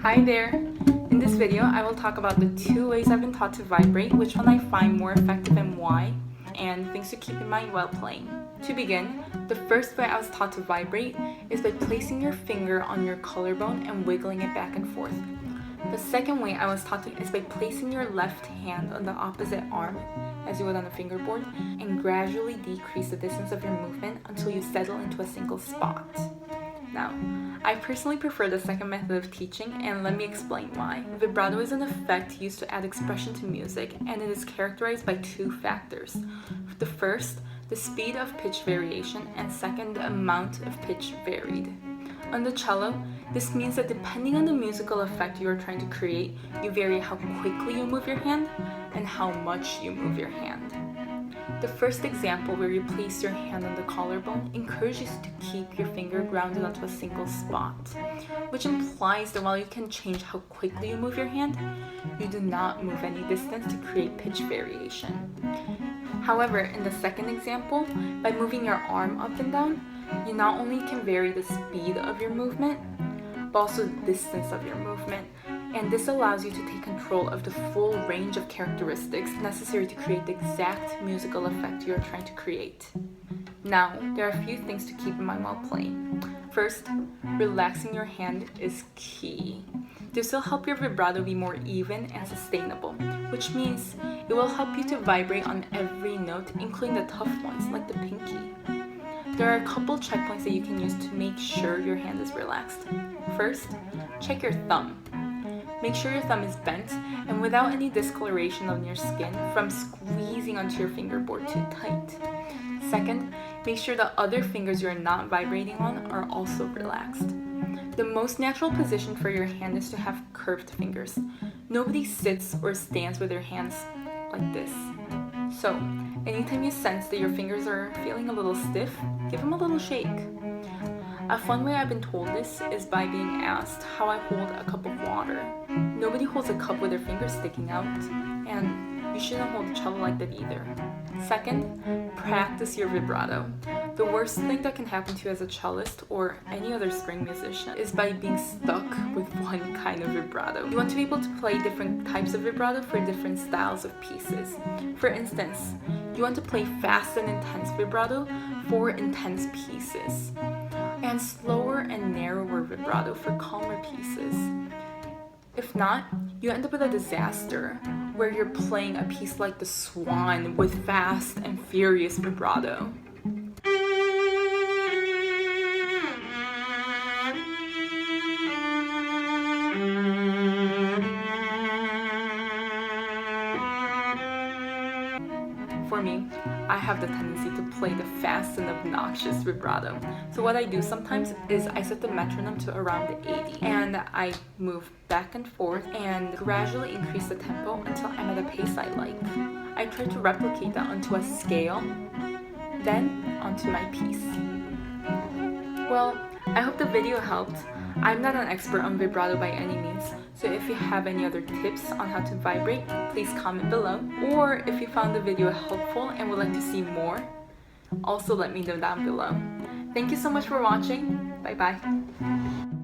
Hi there! In this video, I will talk about the 2 ways I've been taught to vibrate, which one I find more effective and why, and things to keep in mind while playing. To begin, the first way I was taught to vibrate is by placing your finger on your collarbone and wiggling it back and forth. The second way I was taught to is by placing your left hand on the opposite arm, as you would on a fingerboard, and gradually decrease the distance of your movement until you settle into a single spot. Now, I personally prefer the second method of teaching, and let me explain why. Vibrato is an effect used to add expression to music, and it is characterized by 2 factors. The first, the speed of pitch variation, and second, the amount of pitch varied. On the cello, this means that depending on the musical effect you are trying to create, you vary how quickly you move your hand and how much you move your hand. The first example, where you place your hand on the collarbone, encourages you to keep your finger grounded onto a single spot, which implies that while you can change how quickly you move your hand, you do not move any distance to create pitch variation. However, in the second example, by moving your arm up and down, you not only can vary the speed of your movement, but also the distance of your movement, and this allows you to take control of the full range of characteristics necessary to create the exact musical effect you are trying to create. Now, there are a few things to keep in mind while playing. First, relaxing your hand is key. This will help your vibrato be more even and sustainable, which means it will help you to vibrate on every note, including the tough ones like the pinky. There are a couple checkpoints that you can use to make sure your hand is relaxed. First, check your thumb. Make sure your thumb is bent and without any discoloration on your skin from squeezing onto your fingerboard too tight. Second, make sure the other fingers you're not vibrating on are also relaxed. The most natural position for your hand is to have curved fingers. Nobody sits or stands with their hands like this. So, anytime you sense that your fingers are feeling a little stiff, give them a little shake. A fun way I've been told this is by being asked how I hold a cup of water. Nobody holds a cup with their fingers sticking out, and you shouldn't hold a cello like that either. Second, practice your vibrato. The worst thing that can happen to you as a cellist or any other string musician is by being stuck with one kind of vibrato. You want to be able to play different types of vibrato for different styles of pieces. For instance, you want to play fast and intense vibrato for intense pieces, and slower and narrower vibrato for calmer pieces. If not, you end up with a disaster where you're playing a piece like The Swan with fast and furious vibrato. For me, I have the tendency to play the fast and obnoxious vibrato. So what I do sometimes is I set the metronome to around 80 and I move back and forth and gradually increase the tempo until I'm at a pace I like. I try to replicate that onto a scale, then onto my piece. Well, I hope the video helped. I'm not an expert on vibrato by any means, so if you have any other tips on how to vibrate, please comment below. Or if you found the video helpful and would like to see more, also let me know down below. Thank you so much for watching. Bye bye.